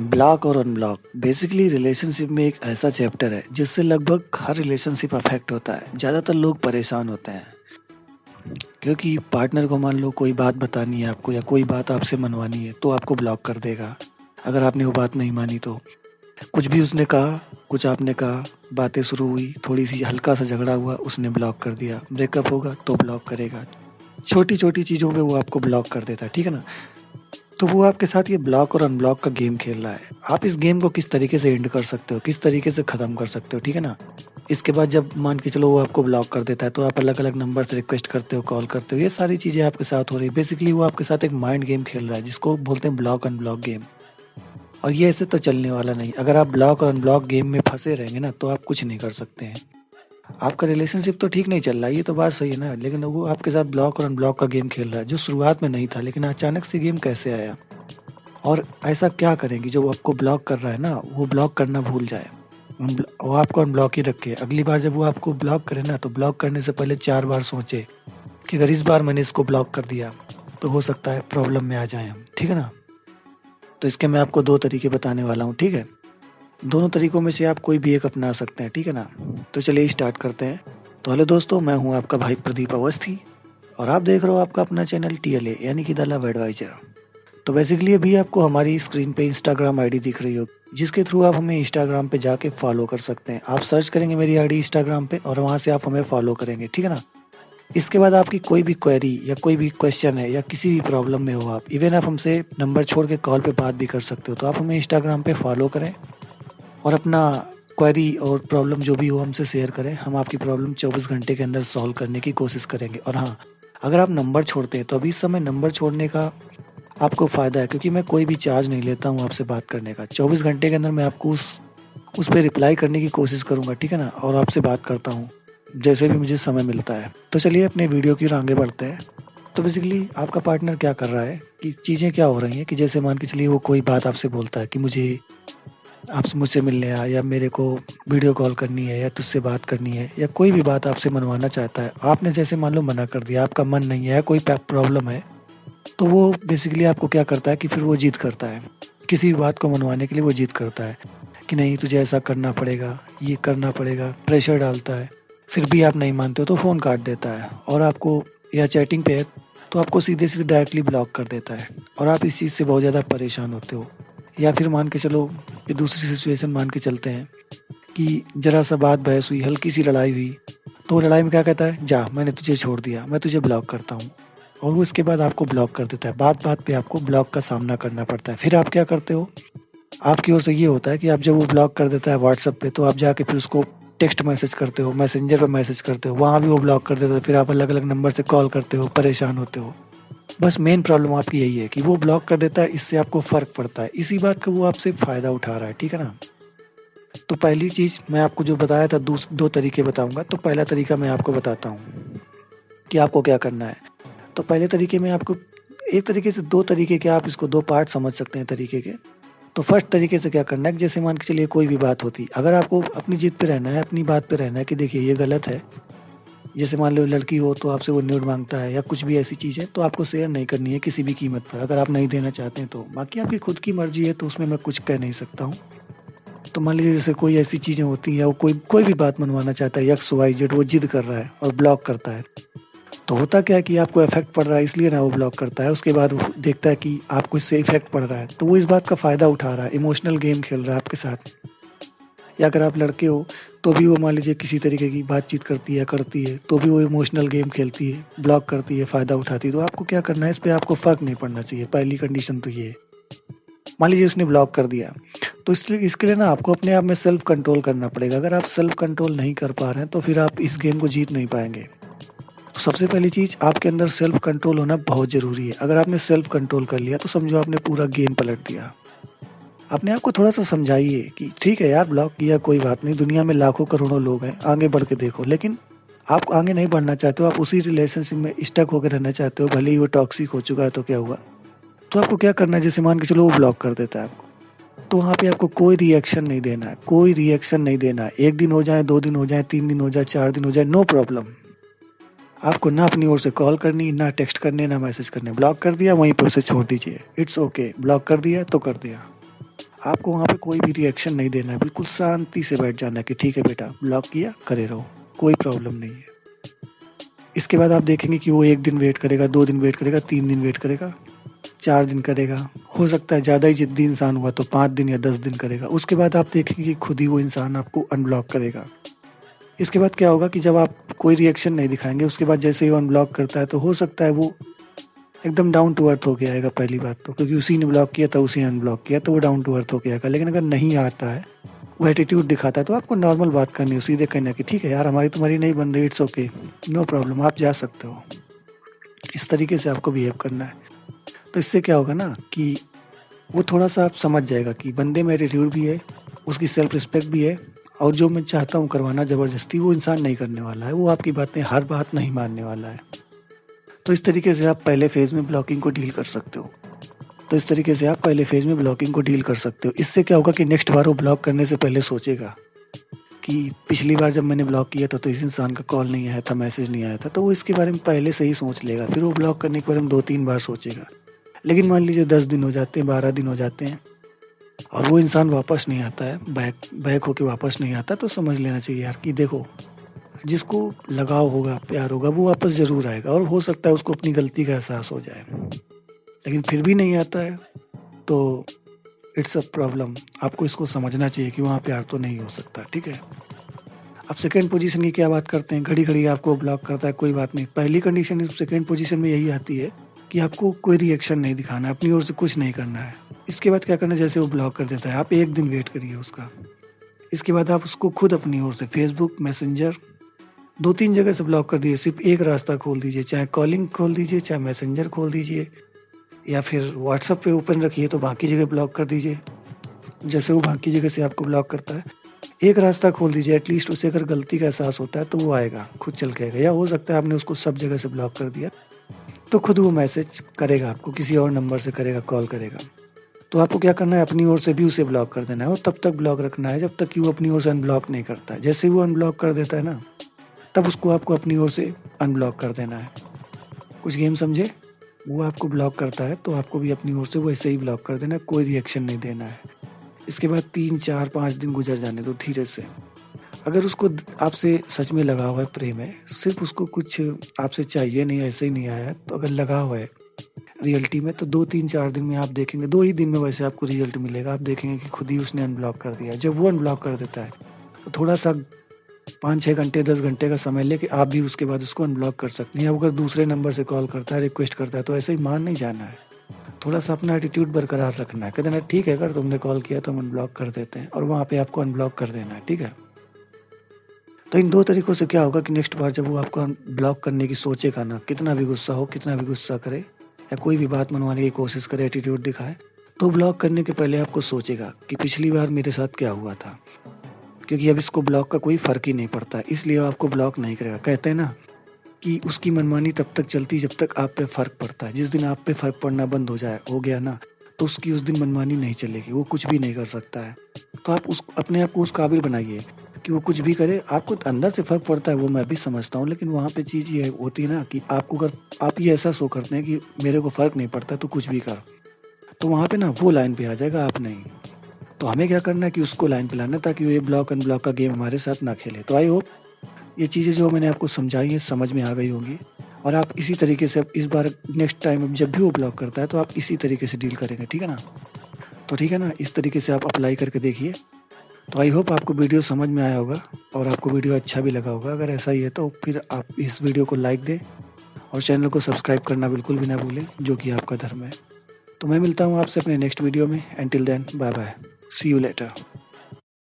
Block और unblock basically relationship में एक ऐसा चैप्टर है जिससे लगभग हर रिलेशनशिप अफेक्ट होता है। ज़्यादातर लोग परेशान होते हैं क्योंकि पार्टनर को मान लो कोई बात बतानी है आपको या कोई बात आपसे मनवानी है तो आपको ब्लॉक कर देगा। अगर आपने वो बात नहीं मानी तो कुछ भी उसने कहा, कुछ आपने कहा, बातें शुरू हुई, थोड़ी सी हल्का सा झगड़ा हुआ, उसने ब्लॉक कर दिया। ब्रेकअप होगा तो ब्लॉक करेगा। छोटी छोटी चीज़ों पे वो आपको ब्लॉक कर देता है, ठीक है ना। तो वो आपके साथ ये ब्लॉक और अनब्लॉक का गेम खेल रहा है। आप इस गेम को किस तरीके से एंड कर सकते हो, किस तरीके से ख़त्म कर सकते हो, ठीक है ना। इसके बाद जब मान के चलो वो आपको ब्लॉक कर देता है तो आप अलग अलग नंबर से रिक्वेस्ट करते हो, कॉल करते हो, ये सारी चीज़ें आपके साथ हो रही है। बेसिकली वो आपके साथ एक माइंड गेम खेल रहा है जिसको बोलते हैं ब्लॉक अनब्लॉक गेम। और ये ऐसे तो चलने वाला नहीं। अगर आप ब्लॉक और अनब्लॉक गेम में फंसे रहेंगे ना तो आप कुछ नहीं कर सकते हैं। आपका रिलेशनशिप तो ठीक नहीं चल रहा है, ये तो बात सही है ना, लेकिन वो आपके साथ ब्लॉक और अनब्लॉक का गेम खेल रहा है जो शुरुआत में नहीं था, लेकिन अचानक से गेम कैसे आया। और ऐसा क्या करेंगे जो आपको ब्लॉक कर रहा है ना वो ब्लॉक करना भूल जाए, वो आपको अनब्लॉक ही रखे। अगली बार जब वो आपको ब्लॉक करे ना तो ब्लॉक करने से पहले 4 बार सोचे कि अगर इस बार मैंने इसको ब्लॉक कर दिया तो हो सकता है प्रॉब्लम में आ जाए हम, ठीक है ना। तो इसके मैं आपको 2 तरीके बताने वाला हूँ, ठीक है। दोनों तरीकों में से आप कोई भी एक अपना सकते हैं, ठीक है ना। तो चलिए स्टार्ट करते हैं। तो हेलो दोस्तों, मैं हूँ आपका भाई प्रदीप अवस्थी और आप देख रहे हो आपका अपना चैनल TLA यानी कि द लव एडवाइजर। तो बेसिकली अभी आपको हमारी स्क्रीन पे इंस्टाग्राम आईडी दिख रही हो जिसके थ्रू आप हमें इंस्टाग्राम पे जाके फॉलो कर सकते हैं। आप सर्च करेंगे मेरी आईडी इंस्टाग्राम पे और वहाँ से आप हमें फॉलो करेंगे, ठीक है ना। इसके बाद आपकी कोई भी क्वेरी या कोई भी क्वेश्चन है या किसी भी प्रॉब्लम में हो आप, इवन आप हमसे नंबर छोड़ के कॉल पे बात भी कर सकते हो। तो आप हमें इंस्टाग्राम पे फॉलो करें और अपना क्वेरी और प्रॉब्लम जो भी हो हमसे शेयर करें। हम आपकी प्रॉब्लम 24 घंटे के अंदर सॉल्व करने की कोशिश करेंगे। और हाँ, अगर आप नंबर छोड़ते हैं तो अभी इस समय नंबर छोड़ने का आपको फ़ायदा है क्योंकि मैं कोई भी चार्ज नहीं लेता हूँ आपसे बात करने का। 24 घंटे के अंदर मैं आपको उस पर रिप्लाई करने की कोशिश करूँगा, ठीक है ना। और आपसे बात करता हूँ जैसे भी मुझे समय मिलता है। तो चलिए अपने वीडियो की ओर आगे बढ़ते हैं। तो बेसिकली आपका पार्टनर क्या कर रहा है कि चीज़ें क्या हो रही हैं कि जैसे मान के चलिए वो कोई बात आपसे बोलता है कि मुझे आपसे मुझसे मिलने आ या मेरे को वीडियो कॉल करनी है या तुझसे बात करनी है या कोई भी बात आपसे मनवाना चाहता है। आपने जैसे मान लो मना कर दिया, आपका मन नहीं है, कोई प्रॉब्लम है, तो वो बेसिकली आपको क्या करता है कि फिर वो जिद करता है। किसी भी बात को मनवाने के लिए वो जिद करता है कि नहीं तुझे ऐसा करना पड़ेगा, ये करना पड़ेगा, प्रेशर डालता है। फिर भी आप नहीं मानते हो तो फ़ोन काट देता है और आपको, या चैटिंग पे है तो आपको सीधे सीधे डायरेक्टली ब्लॉक कर देता है और आप इस चीज़ से बहुत ज़्यादा परेशान होते हो। या फिर मान के चलो कि दूसरी सिचुएशन मान के चलते हैं कि ज़रा सा बात बहस हुई, हल्की सी लड़ाई हुई, तो वो लड़ाई में क्या कहता है, जा मैंने तुझे छोड़ दिया, मैं तुझे ब्लॉक करता हूँ। और वो इसके बाद आपको ब्लॉक कर देता है। बात बात पे आपको ब्लॉक का सामना करना पड़ता है। फिर आप क्या करते हो, आपकी ओर से ये होता है कि आप जब वो ब्लॉक कर देता है व्हाट्सएप पे तो आप जाके फिर उसको टेक्स्ट मैसेज करते हो, मैसेंजर पे मैसेज करते हो, वहाँ भी वो ब्लॉक कर देता है। फिर आप अलग अलग नंबर से कॉल करते हो, परेशान होते हो। बस मेन प्रॉब्लम आपकी यही है कि वो ब्लॉक कर देता है, इससे आपको फ़र्क पड़ता है। इसी बात का वो आपसे फ़ायदा उठा रहा है, ठीक है ना। तो पहली चीज़ मैं आपको जो बताया था, 2 तरीके बताऊंगा। तो पहला तरीका मैं आपको बताता हूँ कि आपको क्या करना है। तो पहले तरीके में आपको एक तरीके से 2 तरीके के, आप इसको 2 पार्ट समझ सकते हैं तरीके के। तो फर्स्ट तरीके से क्या करना है कि जैसे मान के चलिए कोई भी बात होती, अगर आपको अपनी जिद पे रहना है, अपनी बात पे रहना है कि देखिए ये गलत है। जैसे मान लो लड़की हो तो आपसे वो न्यूड मांगता है या कुछ भी ऐसी चीज़ है तो आपको शेयर नहीं करनी है किसी भी कीमत पर, अगर आप नहीं देना चाहते हैं तो। बाकी आपकी खुद की मर्जी है तो उसमें मैं कुछ कह नहीं सकता हूँ। तो मान लीजिए जैसे कोई ऐसी चीज़ें होती हैं या वो कोई भी बात मनवाना चाहता है, XYZ, वो जिद कर रहा है और ब्लॉक करता है, तो होता क्या है कि आपको इफेक्ट पड़ रहा है इसलिए ना वो ब्लॉक करता है। उसके बाद वो देखता है कि आपको इससे इफेक्ट पड़ रहा है तो वो इस बात का फ़ायदा उठा रहा है, इमोशनल गेम खेल रहा है आपके साथ। या अगर आप लड़के हो तो भी वो मान लीजिए किसी तरीके की बातचीत करती है तो भी वो इमोशनल गेम खेलती है, ब्लॉक करती है, फ़ायदा उठाती है। तो आपको क्या करना है, इस पर आपको फ़र्क नहीं पड़ना चाहिए। पहली कंडीशन तो ये है। मान लीजिए उसने ब्लॉक कर दिया तो इसलिए इसके लिए ना आपको अपने आप में सेल्फ कंट्रोल करना पड़ेगा। अगर आप सेल्फ कंट्रोल नहीं कर पा रहे हैं तो फिर आप इस गेम को जीत नहीं पाएंगे। तो सबसे पहली चीज़, आपके अंदर सेल्फ कंट्रोल होना बहुत ज़रूरी है। अगर आपने सेल्फ कंट्रोल कर लिया तो समझो आपने पूरा गेम पलट दिया। अपने आप को थोड़ा सा समझाइए कि ठीक है यार, ब्लॉक किया कोई बात नहीं, दुनिया में लाखों करोड़ों लोग हैं, आगे बढ़ के देखो। लेकिन आप आगे नहीं बढ़ना चाहते हो, आप उसी रिलेशनशिप में स्टक होकर रहना चाहते हो, भले ही वो टॉक्सिक हो चुका है तो क्या हुआ। तो आपको क्या करना है, जैसे मान के चलो वो ब्लॉक कर देता है आपको, तो वहाँ पे आपको कोई रिएक्शन नहीं देना है, कोई रिएक्शन नहीं देना है। 1 दिन हो जाए, 2 दिन हो जाए, 3 दिन हो जाए, 4 दिन हो जाए, नो प्रॉब्लम। आपको ना अपनी ओर से कॉल करनी, ना टेक्स्ट करने, ना मैसेज करने। ब्लॉक कर दिया वहीं पर उसे छोड़ दीजिए, इट्स ओके। ब्लॉक कर दिया तो कर दिया। आपको वहाँ पे कोई भी रिएक्शन नहीं देना है, बिल्कुल शांति से बैठ जाना है कि ठीक है बेटा, ब्लॉक किया, करे रहो, कोई प्रॉब्लम नहीं है। इसके बाद आप देखेंगे कि वो 1 दिन वेट करेगा, 2 दिन वेट करेगा, 3 दिन वेट करेगा, 4 दिन करेगा, हो सकता है ज़्यादा ही जिद्दी इंसान हुआ तो 5 दिन या 10 दिन करेगा। उसके बाद आप देखेंगे कि खुद ही वो इंसान आपको अनब्लॉक करेगा। इसके बाद क्या होगा कि जब आप कोई रिएक्शन नहीं दिखाएंगे, उसके बाद जैसे ही वो अनब्लॉक करता है तो हो सकता है वो एकदम डाउन टू अर्थ होके आएगा पहली बात तो, क्योंकि उसी ने ब्लॉक किया था, उसी ने अनब्लॉक किया, तो वो डाउन टू अर्थ होके आएगा। लेकिन अगर नहीं आता है, वो एटीट्यूड दिखाता है, तो आपको नॉर्मल बात करनी है, सीधे कहना कि ठीक है यार, हमारी तुम्हारी नहीं बन रही, इट्स ओके, नो प्रॉब्लम, आप जा सकते हो। इस तरीके से आपको बिहेव करना है। तो इससे क्या होगा ना कि वो थोड़ा-सा आप समझ जाएगा कि बंदे में एटीट्यूड भी है, उसकी सेल्फ रिस्पेक्ट भी है, और जो मैं चाहता हूँ करवाना ज़बरदस्ती, वो इंसान नहीं करने वाला है, वो आपकी बातें हर बात नहीं मानने वाला है। तो इस तरीके से आप पहले फ़ेज़ में ब्लॉकिंग को डील कर सकते हो। इससे क्या होगा कि नेक्स्ट बार वो ब्लॉक करने से पहले सोचेगा कि पिछली बार जब मैंने ब्लॉक किया था तो इस इंसान का कॉल नहीं आया था, मैसेज नहीं आया था, तो वो इसके बारे में पहले से ही सोच लेगा। फिर वो ब्लॉक करने के बारे में 2-3 बार सोचेगा। लेकिन मान लीजिए 10 दिन हो जाते हैं, 12 दिन हो जाते हैं और वो इंसान वापस नहीं आता है, बैक होके वापस नहीं आता, तो समझ लेना चाहिए यार कि देखो, जिसको लगाव होगा, प्यार होगा, वो वापस ज़रूर आएगा, और हो सकता है उसको अपनी गलती का एहसास हो जाए। लेकिन फिर भी नहीं आता है तो इट्स अ प्रॉब्लम। आपको इसको समझना चाहिए कि वहाँ प्यार तो नहीं हो सकता, ठीक है। अब सेकंड पोजीशन की क्या बात करते हैं, घड़ी-घड़ी आपको ब्लॉक करता है, कोई बात नहीं। पहली कंडीशन इस सेकंड पोजीशन में यही आती है कि आपको कोई रिएक्शन नहीं दिखाना है, अपनी ओर से कुछ नहीं करना है। इसके बाद क्या करना है, जैसे वो ब्लॉक कर देता है, आप 1 दिन वेट करिए उसका। इसके बाद आप उसको खुद अपनी ओर से फेसबुक, मैसेंजर 2-3 जगह से ब्लॉक कर दीजिए। सिर्फ एक रास्ता खोल दीजिए, चाहे कॉलिंग खोल दीजिए, चाहे मैसेंजर खोल दीजिए, या फिर व्हाट्सएप पे ओपन रखिए तो बाकी जगह ब्लॉक कर दीजिए। जैसे वो बाकी जगह से आपको ब्लॉक करता है, एक रास्ता खोल दीजिए, एटलीस्ट उसे अगर गलती का एहसास होता है तो वो आएगा, खुद चल के आएगा। या हो सकता है आपने उसको सब जगह से ब्लॉक कर दिया तो खुद वो मैसेज करेगा आपको, किसी और नंबर से करेगा, कॉल करेगा। तो आपको क्या करना है, अपनी ओर से भी उसे ब्लॉक कर देना है, और तब तक ब्लॉक रखना है जब तक कि वो अपनी ओर से अनब्लॉक नहीं करता है। जैसे ही वो अनब्लॉक कर देता है ना, तब उसको आपको अपनी ओर से अनब्लॉक कर देना है। कुछ गेम समझे? वो आपको ब्लॉक करता है तो आपको भी अपनी ओर से वैसे ही ब्लॉक कर देना है, कोई रिएक्शन नहीं देना है। इसके बाद 3, 4, 5 दिन गुजर जाने दो धीरे से। अगर उसको आपसे सच में लगा हुआ है, प्रेम है, सिर्फ उसको कुछ आपसे चाहिए नहीं, ऐसे ही नहीं आया, तो अगर लगा हुआ है रियलिटी में, तो 2, 3, 4 दिन में आप देखेंगे, 2 ही दिन में वैसे आपको रिजल्ट मिलेगा। आप देखेंगे कि खुद ही उसने अनब्लॉक कर दिया। जब वो अनब्लॉक कर देता है तो थोड़ा सा 5-6 घंटे, 10 घंटे का समय लेके आप भी उसके बाद उसको अनब्लॉक कर सकते हैं। अगर दूसरे नंबर से कॉल करता है, रिक्वेस्ट करता है, तो ऐसे ही मान नहीं जाना है। थोड़ा सा अपना एटीट्यूड बरकरार रखना है, कहते हैं ठीक है, अगर तुमने कॉल किया तो हम अनब्लॉक कर देते हैं, और वहाँ पे आपको अनब्लॉक कर देना है, ठीक है। तो इन 2 तरीकों से क्या होगा कि नेक्स्ट बार जब वो आपको ब्लॉक करने की सोचेगा ना, कितना भी गुस्सा हो, कितना भी गुस्सा करे, या कोई भी बात मनवाने की कोशिश करे, एटीट्यूड दिखाए, तो ब्लॉक करने के पहले आपको सोचेगा कि पिछली बार मेरे साथ क्या हुआ था, क्योंकि अब इसको ब्लॉक का कोई फ़र्क ही नहीं पड़ता, इसलिए आपको ब्लॉक नहीं करेगा। कहते हैं ना कि उसकी मनमानी तब तक चलती जब तक आप पे फ़र्क पड़ता है। जिस दिन आप पे फ़र्क पड़ना बंद हो गया ना, तो उसकी उस दिन मनमानी नहीं चलेगी, वो कुछ भी नहीं कर सकता है। तो आप अपने आप को उस काबिल बनाइए कि वो कुछ भी करे। आपको अंदर से फ़र्क पड़ता है, वो मैं भी समझता हूँ, लेकिन वहाँ पे चीज़ ये होती है ना कि आपको अगर आप ये ऐसा शो करते हैं कि मेरे को फ़र्क नहीं पड़ता तो कुछ भी कर, तो वहाँ पे ना वो लाइन पे आ जाएगा, आप नहीं। तो हमें क्या करना है कि उसको लाइन पे लाना है, ताकि वो ये ब्लॉक अनब्लॉक का गेम हमारे साथ ना खेले। तो आई होप ये चीज़ें जो मैंने आपको समझाई हैं समझ में आ गई होंगी, और आप इसी तरीके से इस बार नेक्स्ट टाइम जब भी वो ब्लॉक करता है तो आप इसी तरीके से डील करेंगे, ठीक है ना। तो ठीक है ना, इस तरीके से आप अप्लाई करके देखिए। तो आई होप आपको वीडियो समझ में आया होगा और आपको वीडियो अच्छा भी लगा होगा। अगर ऐसा ही है तो फिर आप इस वीडियो को लाइक दें और चैनल को सब्सक्राइब करना बिल्कुल भी ना भूलें, जो कि आपका धर्म है। तो मैं मिलता हूँ आपसे अपने नेक्स्ट वीडियो में। Until then, bye bye, see you letter.